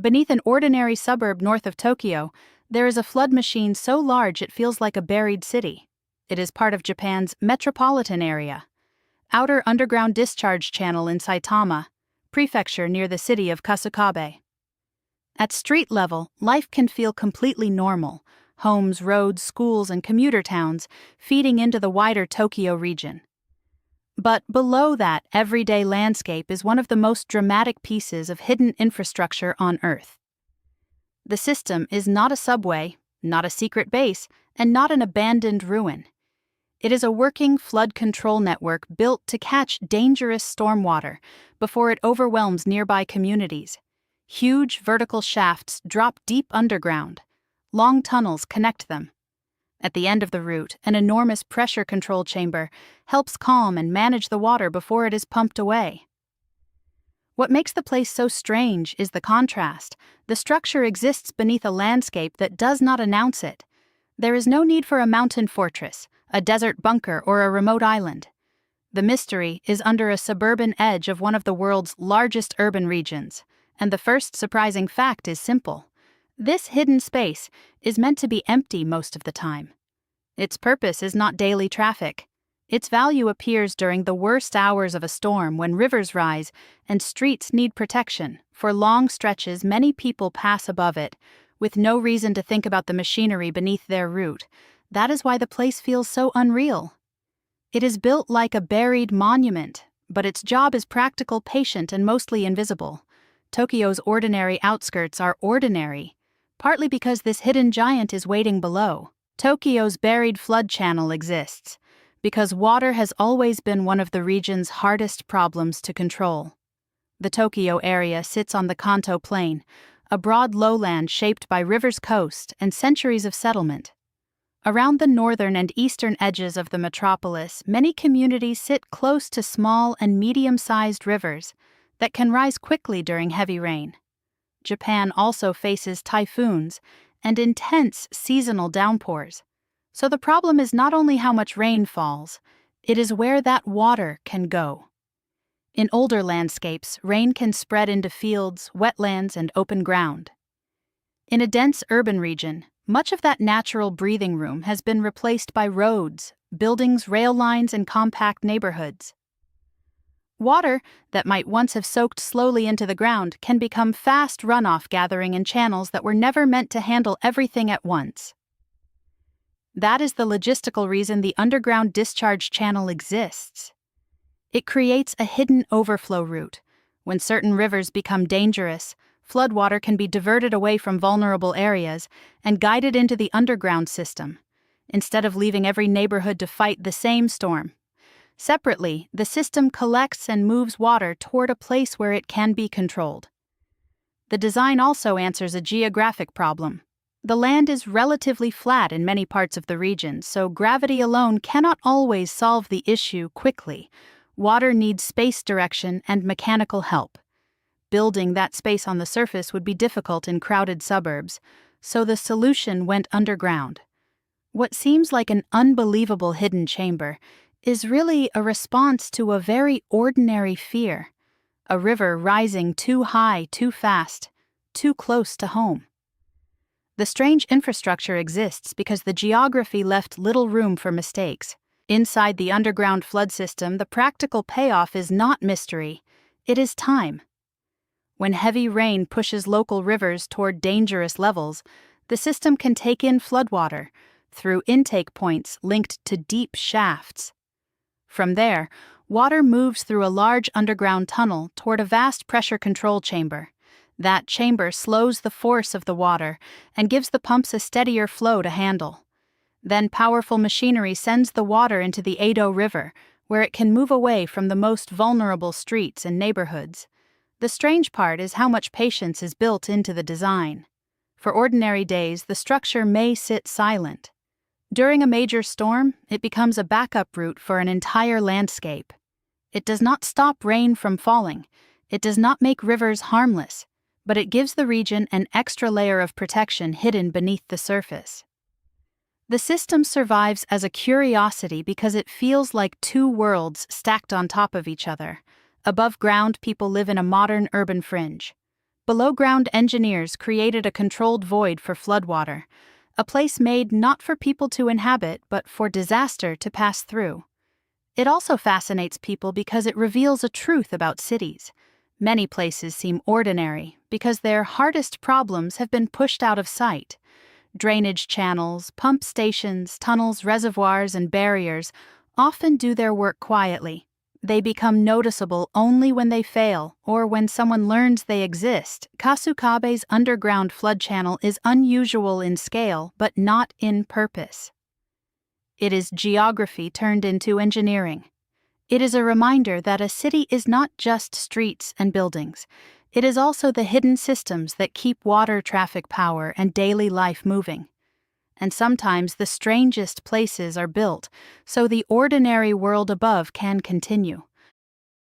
Beneath an ordinary suburb north of Tokyo, there is a flood machine so large it feels like a buried city. It is part of Japan's metropolitan area. Outer underground discharge channel in Saitama, prefecture near the city of Kasukabe. At street level, life can feel completely normal. Homes, roads, schools, and commuter towns feeding into the wider Tokyo region. But below that everyday landscape is one of the most dramatic pieces of hidden infrastructure on Earth. The system is not a subway, not a secret base, and not an abandoned ruin. It is a working flood control network built to catch dangerous stormwater before it overwhelms nearby communities. Huge vertical shafts drop deep underground. Long tunnels connect them. At the end of the route, an enormous pressure control chamber helps calm and manage the water before it is pumped away. What makes the place so strange is the contrast. The structure exists beneath a landscape that does not announce it. There is no need for a mountain fortress, a desert bunker, or a remote island. The mystery is under a suburban edge of one of the world's largest urban regions, and the first surprising fact is simple. This hidden space is meant to be empty most of the time. Its purpose is not daily traffic. Its value appears during the worst hours of a storm when rivers rise and streets need protection. For long stretches, many people pass above it, with no reason to think about the machinery beneath their route. That is why the place feels so unreal. It is built like a buried monument, but its job is practical, patient, and mostly invisible. Tokyo's ordinary outskirts are ordinary, partly because this hidden giant is waiting below. Tokyo's buried flood channel exists because water has always been one of the region's hardest problems to control. The Tokyo area sits on the Kanto Plain, a broad lowland shaped by rivers, coast, and centuries of settlement. Around the northern and eastern edges of the metropolis, many communities sit close to small and medium-sized rivers that can rise quickly during heavy rain. Japan also faces typhoons and intense seasonal downpours. So the problem is not only how much rain falls, it is where that water can go. In older landscapes, rain can spread into fields, wetlands, and open ground. In a dense urban region, much of that natural breathing room has been replaced by roads, buildings, rail lines, and compact neighborhoods. Water that might once have soaked slowly into the ground can become fast runoff, gathering in channels that were never meant to handle everything at once. That is the logistical reason the underground discharge channel exists. It creates a hidden overflow route. When certain rivers become dangerous, floodwater can be diverted away from vulnerable areas and guided into the underground system, instead of leaving every neighborhood to fight the same storm. Separately, the system collects and moves water toward a place where it can be controlled. The design also answers a geographic problem. The land is relatively flat in many parts of the region, so gravity alone cannot always solve the issue quickly. Water needs space direction and mechanical help. Building that space on the surface would be difficult in crowded suburbs, so the solution went underground. What seems like an unbelievable hidden chamber is really a response to a very ordinary fear: a river rising too high, too fast, too close to home. The strange infrastructure exists because the geography left little room for mistakes. Inside the underground flood system, the practical payoff is not mystery, it is time. When heavy rain pushes local rivers toward dangerous levels, the system can take in floodwater through intake points linked to deep shafts. From there, water moves through a large underground tunnel toward a vast pressure control chamber. That chamber slows the force of the water and gives the pumps a steadier flow to handle. Then powerful machinery sends the water into the Edo River, where it can move away from the most vulnerable streets and neighborhoods. The strange part is how much patience is built into the design. For ordinary days, the structure may sit silent. During a major storm, it becomes a backup route for an entire landscape. It does not stop rain from falling. It does not make rivers harmless, but it gives the region an extra layer of protection hidden beneath the surface. The system survives as a curiosity because it feels like two worlds stacked on top of each other. Above ground, people live in a modern urban fringe. Below-ground engineers created a controlled void for floodwater, a place made not for people to inhabit but for disaster to pass through. It also fascinates people because it reveals a truth about cities. Many places seem ordinary because their hardest problems have been pushed out of sight. Drainage channels, pump stations, tunnels, reservoirs, and barriers often do their work quietly. They become noticeable only when they fail or when someone learns they exist. Kasukabe's underground flood channel is unusual in scale but not in purpose. It is geography turned into engineering. It is a reminder that a city is not just streets and buildings. It is also the hidden systems that keep water traffic power and daily life moving. And sometimes the strangest places are built so the ordinary world above can continue.